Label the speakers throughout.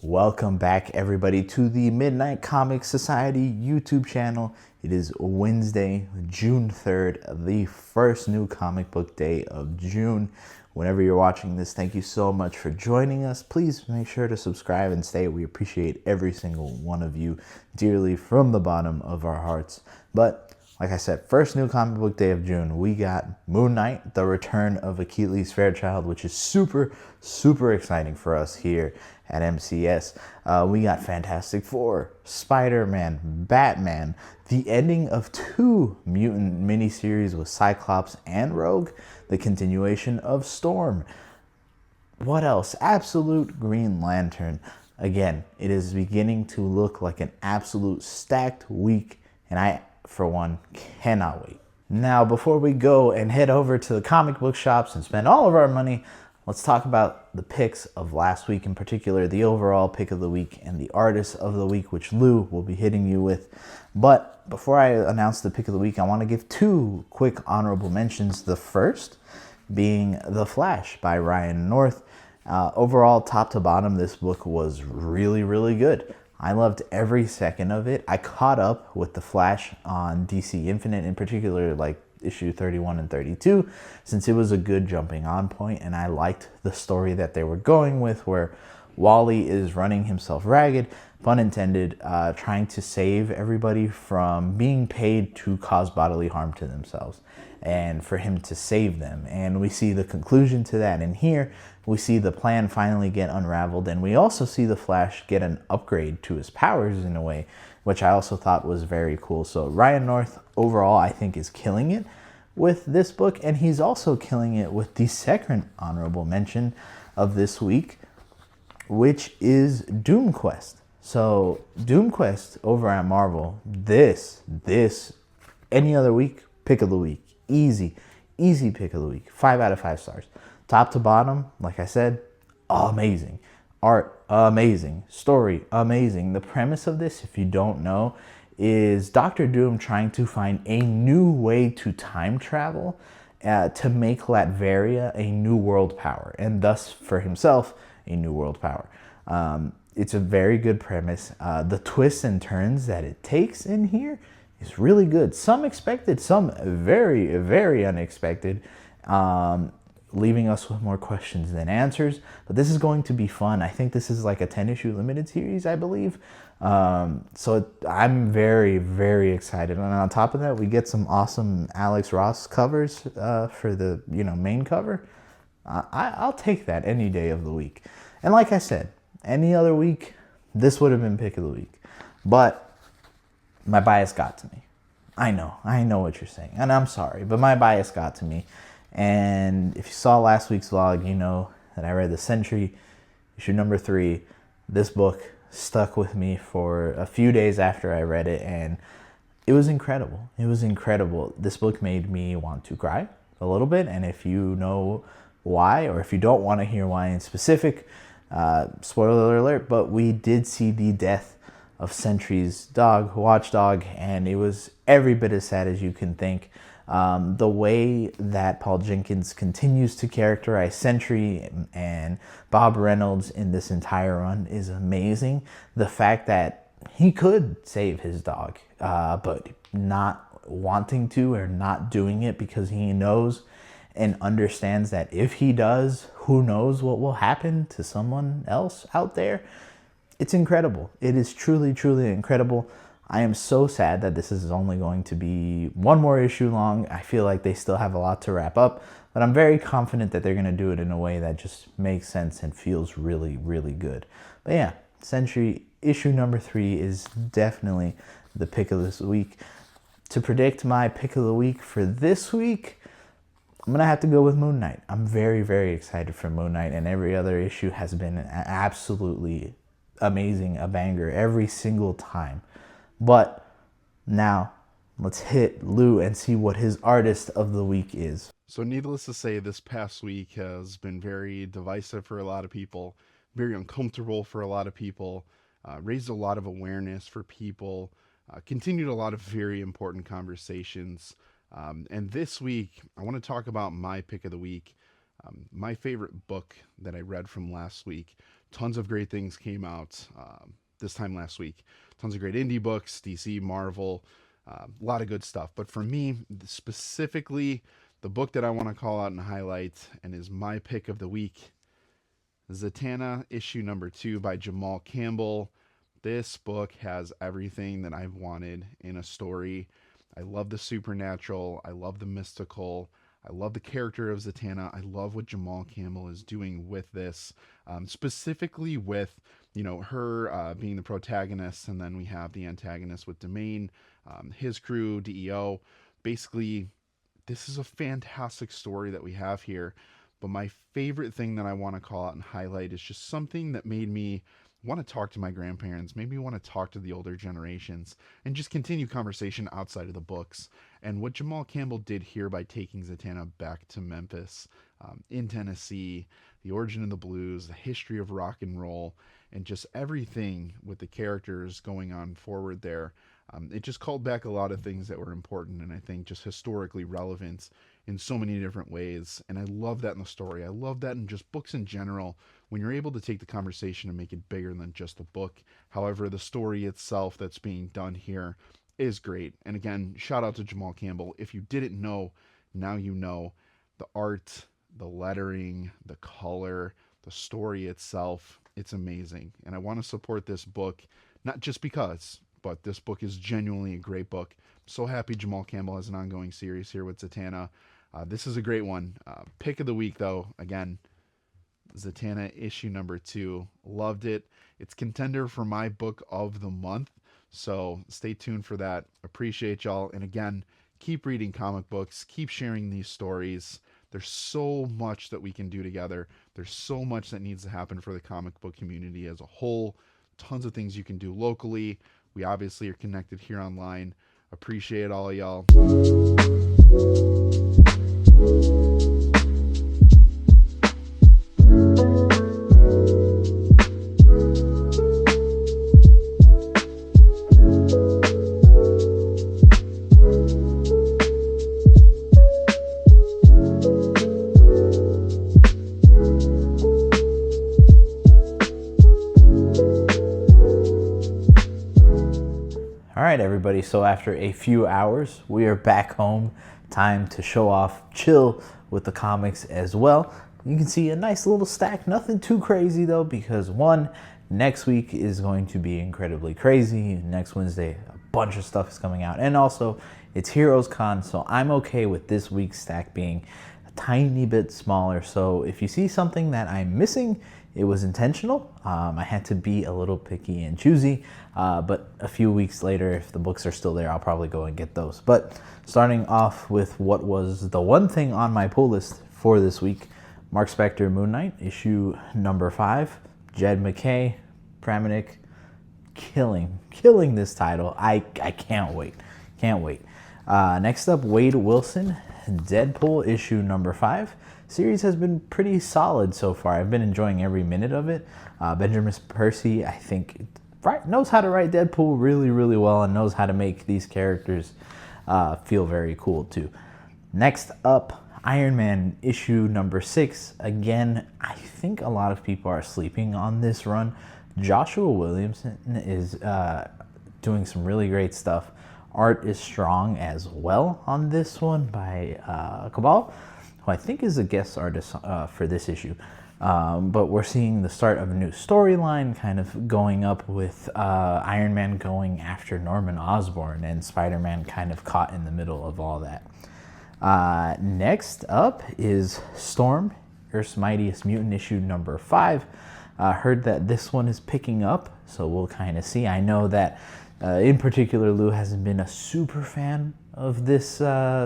Speaker 1: Welcome back, everybody, to the Midnight Comic Society YouTube channel. It is Wednesday, June 3rd, the first new comic book day of June. Whenever you're watching this, thank you so much for joining us. Please make sure to subscribe and stay. We appreciate every single one of you dearly from the bottom of our hearts. But like I said, first new comic book day of June, we got Moon Knight, the return of Achilles Fairchild, which is super, super exciting for us here at MCS. We got Fantastic Four, Spider-Man, Batman, the ending of two mutant miniseries with Cyclops and Rogue, the continuation of Storm. What else? Absolute Green Lantern. Again, it is beginning to look like an absolute stacked week, and I, for one, cannot wait. Now, before we go and head over to the comic book shops and spend all of our money, let's talk about the picks of last week, in particular, the overall pick of the week and the artist of the week, which Lou will be hitting you with. But before I announce the pick of the week, I want to give two quick honorable mentions. The first being The Flash by Ryan North. Overall, top to bottom, this book was really, really good. I loved every second of it. I caught up with The Flash on DC Infinite, in particular, like issue 31 and 32, since it was a good jumping on point, and I liked the story that they were going with, where Wally is running himself ragged, pun intended, trying to save everybody from being paid to cause bodily harm to themselves, and for him to save them. And we see the conclusion to that in here. We see the plan finally get unraveled, and we also see the Flash get an upgrade to his powers in a way, which I also thought was very cool. So Ryan North, overall, I think is killing it with this book, and he's also killing it with the second honorable mention of this week, which is Doom Quest. So Doom Quest over at Marvel, this, any other week, pick of the week. Easy pick of the week. 5 out of 5 stars. Top to bottom, like I said, amazing. Art, amazing. Story, amazing. The premise of this, if you don't know, is Doctor Doom trying to find a new way to time travel to make Latveria a new world power, and thus for himself a new world power. It's a very good premise. The twists and turns that it takes in here is really good. Some expected, some very, very unexpected, leaving us with more questions than answers. But this is going to be fun. I think this is like a 10-issue limited series, I believe. So I'm very, very excited. And on top of that, we get some awesome Alex Ross covers for the main cover. I'll take that any day of the week. And like I said, any other week, this would have been pick of the week. But my bias got to me. I know what you're saying, and I'm sorry, but my bias got to me. And if you saw last week's vlog, you know that I read The Sentry, issue number 3. This book stuck with me for a few days after I read it, and it was incredible. It was incredible. This book made me want to cry a little bit, and if you know why, or if you don't want to hear why in specific, spoiler alert, but we did see the death of Sentry's dog, Watchdog, and it was every bit as sad as you can think. The way that Paul Jenkins continues to characterize Sentry and Bob Reynolds in this entire run is amazing. The fact that he could save his dog, but not wanting to or not doing it because he knows and understands that if he does, who knows what will happen to someone else out there. It's incredible. It is truly, truly incredible. I am so sad that this is only going to be one more issue long. I feel like they still have a lot to wrap up, but I'm very confident that they're going to do it in a way that just makes sense and feels really, really good. But yeah, Sentry issue number 3 is definitely the pick of this week. To predict my pick of the week for this week, I'm going to have to go with Moon Knight. I'm very, very excited for Moon Knight, and every other issue has been absolutely amazing, a banger every single time. But now let's hit Lou and see what his artist of the week is.
Speaker 2: So needless to say, this past week has been very divisive for a lot of people, very uncomfortable for a lot of people, raised a lot of awareness for people, continued a lot of very important conversations. And this week, I want to talk about my pick of the week, my favorite book that I read from last week. Tons of great things came out this time last week. Tons of great indie books, DC, Marvel, a lot of good stuff. But for me, specifically, the book that I want to call out and highlight and is my pick of the week, Zatanna, issue number 2 by Jamal Campbell. This book has everything that I've wanted in a story. I love the supernatural. I love the mystical. I love the character of Zatanna. I love what Jamal Campbell is doing with this, specifically with, her being the protagonist, and then we have the antagonist with Domain, his crew, DEO. Basically, this is a fantastic story that we have here. But my favorite thing that I want to call out and highlight is just something that made me want to talk to my grandparents, maybe want to talk to the older generations, and just continue conversation outside of the books. And what Jamal Campbell did here by taking Zatanna back to Memphis, in Tennessee, the origin of the blues, the history of rock and roll, and just everything with the characters going on forward there. It just called back a lot of things that were important and I think just historically relevant in so many different ways. And I love that in the story. I love that in just books in general, when you're able to take the conversation and make it bigger than just the book. However, the story itself that's being done here is great. And again, shout out to Jamal Campbell. If you didn't know, now you know. The art, the lettering, the color, the story itself, it's amazing. And I want to support this book, not just because, but this book is genuinely a great book. I'm so happy Jamal Campbell has an ongoing series here with Zatanna. This is a great one. Pick of the week, though, again, Zatanna issue number 2. Loved it. It's contender for my book of the month, so stay tuned for that. Appreciate y'all. And again, keep reading comic books. Keep sharing these stories. There's so much that we can do together. There's so much that needs to happen for the comic book community as a whole. Tons of things you can do locally. We obviously are connected here online. Appreciate all of y'all.
Speaker 1: All right, everybody, so after a few hours, we are back home. Time to show off, chill with the comics as well. You can see a nice little stack, nothing too crazy though, because one, next week is going to be incredibly crazy. Next Wednesday, a bunch of stuff is coming out. And also, it's Heroes Con, so I'm okay with this week's stack being a tiny bit smaller. So if you see something that I'm missing, it was intentional. I had to be a little picky and choosy, but a few weeks later, if the books are still there, I'll probably go and get those. But starting off with what was the one thing on my pull list for this week, Mark Spector Moon Knight, issue number 5. Jed MacKay, Pramanik, killing this title. I can't wait. Next up, Wade Wilson, Deadpool, issue number 5. Series has been pretty solid so far. I've been enjoying every minute of it. Benjamin Percy, I think, knows how to write Deadpool really, really well and knows how to make these characters feel very cool too. Next up, Iron Man issue number 6. Again, I think a lot of people are sleeping on this run. Joshua Williamson is doing some really great stuff. Art is strong as well on this one by Cabal, who I think is a guest artist for this issue. But we're seeing the start of a new storyline kind of going up with Iron Man going after Norman Osborn and Spider-Man kind of caught in the middle of all that. Next up is Storm, Earth's Mightiest Mutant, issue number 5. Heard that this one is picking up, so we'll kind of see. I know that in particular, Lou hasn't been a super fan of this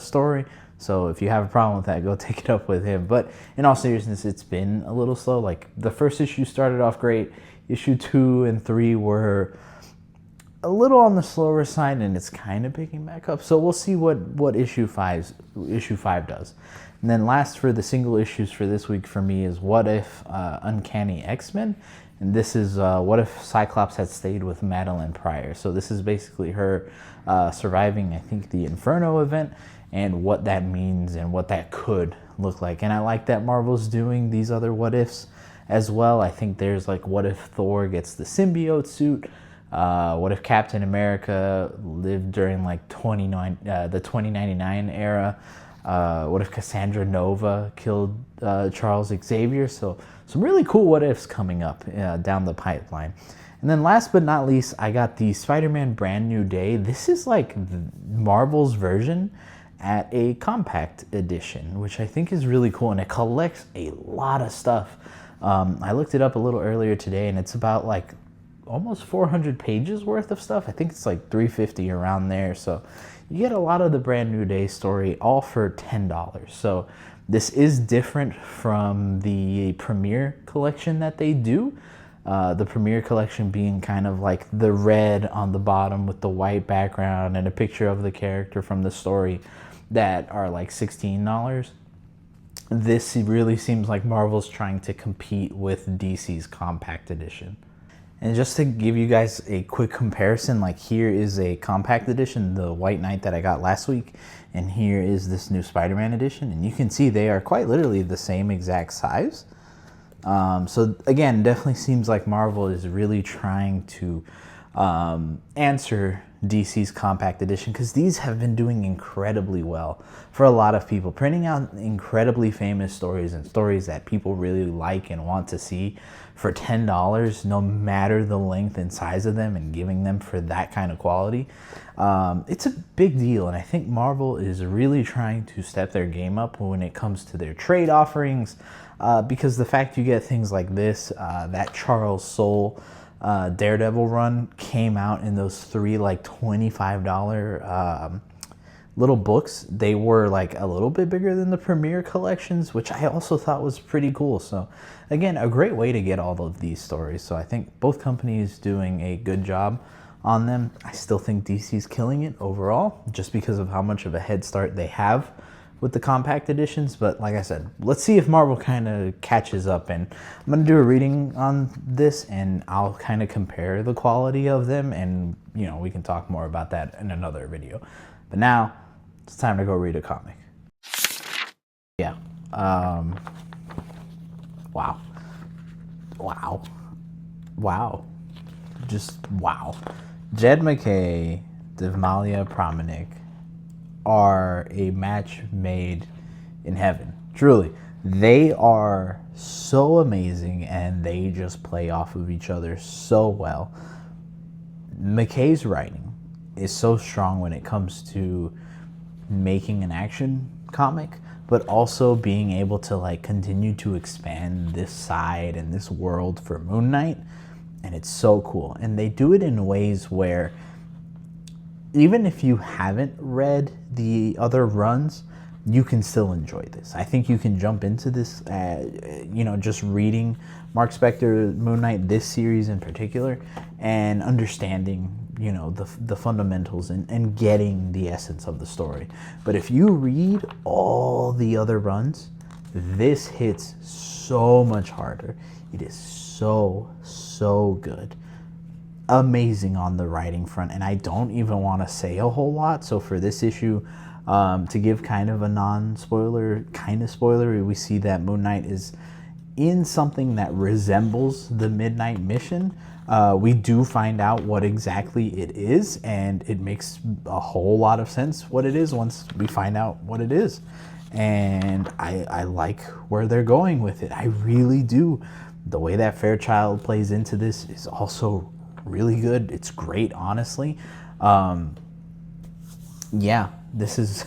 Speaker 1: story, so if you have a problem with that, go take it up with him. But in all seriousness, it's been a little slow. Like, the first issue started off great. Issue 2 and 3 were a little on the slower side, and it's kind of picking back up. So we'll see what issue 5 does. And then last for the single issues for this week for me is What If Uncanny X-Men. And this is what if Cyclops had stayed with Madeline Pryor. So this is basically her surviving, I think, the Inferno event and what that means and what that could look like. And I like that Marvel's doing these other what ifs as well. I think there's like, what if Thor gets the symbiote suit? What if Captain America lived during like the 2099 era? What if Cassandra Nova killed Charles Xavier? So some really cool what ifs coming up down the pipeline. And then last but not least, I got the Spider-Man Brand New Day. This is like Marvel's version at a compact edition, which I think is really cool, and it collects a lot of stuff. I looked it up a little earlier today, and it's about like almost 400 pages worth of stuff. I think it's like 350 around there. So you get a lot of the Brand New Day story, all for $10. So this is different from the Premiere collection that they do. The Premiere collection being kind of like the red on the bottom with the white background and a picture of the character from the story that are like $16. This really seems like Marvel's trying to compete with DC's compact edition. And just to give you guys a quick comparison, like here is a compact edition, the White Knight that I got last week, and here is this new Spider-Man edition, and you can see they are quite literally the same exact size. So again, definitely seems like Marvel is really trying to answer DC's compact edition, because these have been doing incredibly well for a lot of people, printing out incredibly famous stories and stories that people really like and want to see for $10, no matter the length and size of them, and giving them for that kind of quality. It's a big deal, and I think Marvel is really trying to step their game up when it comes to their trade offerings, because the fact you get things like this, that Charles Soule Daredevil run came out in those 3 like $25 little books. They were like a little bit bigger than the Premiere collections, which I also thought was pretty cool. So again, a great way to get all of these stories. So I think both companies doing a good job on them. I still think DC's killing it overall, just because of how much of a head start they have with the compact editions. But like I said, let's see if Marvel kind of catches up, and I'm going to do a reading on this, and I'll kind of compare the quality of them, and you know, we can talk more about that in another video. But now it's time to go read a comic. Yeah. Wow. Just wow. Jed MacKay, Devmalia Promanik are a match made in heaven. Truly, they are so amazing, and they just play off of each other so well. MacKay's writing is so strong when it comes to making an action comic, but also being able to like continue to expand this side and this world for Moon Knight, and it's so cool. And they do it in ways where even if you haven't read the other runs, you can still enjoy this. I think you can jump into this, just reading Mark Spector Moon Knight, this series in particular, and understanding, the fundamentals and getting the essence of the story. But if you read all the other runs, this hits so much harder. It is so good. Amazing on the writing front, and I don't even want to say a whole lot. So for this issue, to give kind of a non-spoiler kind of spoiler, we see that Moon Knight is in something that resembles the Midnight Mission. We do find out what exactly it is, and it makes a whole lot of sense what it is once we find out what it is. And I like where they're going with it. I really do. The way that Fairchild plays into this is also really good. It's great, honestly. This is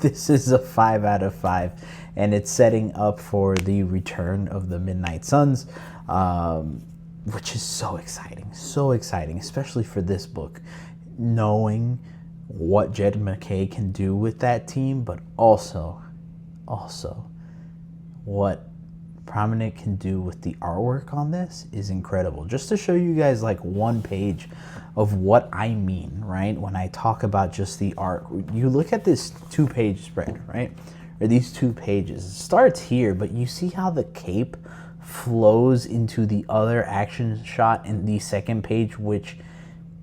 Speaker 1: this is a 5 out of 5, and it's setting up for the return of the Midnight Suns, which is so exciting, especially for this book, knowing what Jed MacKay can do with that team, but also what Prominent can do with the artwork on this is incredible. Just to show you guys like one page of what I mean, right? When I talk about just the art, you look at this 2-page spread, right? Or these 2 pages. It starts here, but you see how the cape flows into the other action shot in the second page, which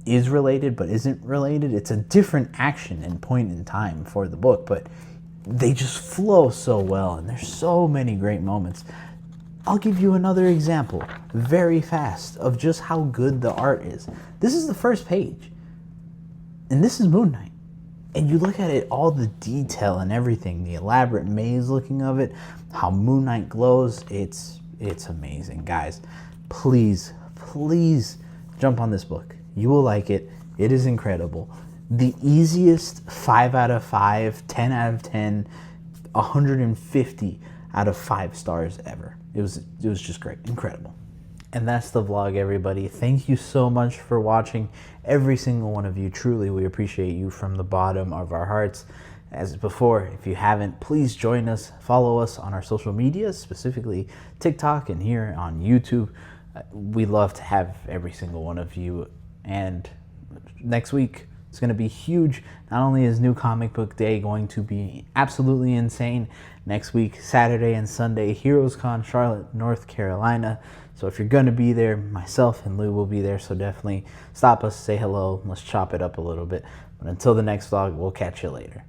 Speaker 1: is related but isn't related. It's a different action and point in time for the book, but they just flow so well, and there's so many great moments. I'll give you another example, very fast, of just how good the art is. This is the first page, and this is Moon Knight. And you look at it, all the detail and everything, the elaborate maze looking of it, how Moon Knight glows, it's amazing. Guys, please jump on this book. You will like it. It is incredible. The easiest 5 out of 5, 10 out of 10, 150 out of 5 stars ever. It was just great, incredible. And that's the vlog, everybody. Thank you so much for watching. Every single one of you, truly, we appreciate you from the bottom of our hearts. As before, if you haven't, please join us. Follow us on our social media, specifically TikTok and here on YouTube. We love to have every single one of you. And next week, it's going to be huge. Not only is New Comic Book Day going to be absolutely insane, next week, Saturday and Sunday, HeroesCon Charlotte, North Carolina. So if you're going to be there, myself and Lou will be there. So definitely stop us, say hello, let's chop it up a little bit. But until the next vlog, we'll catch you later.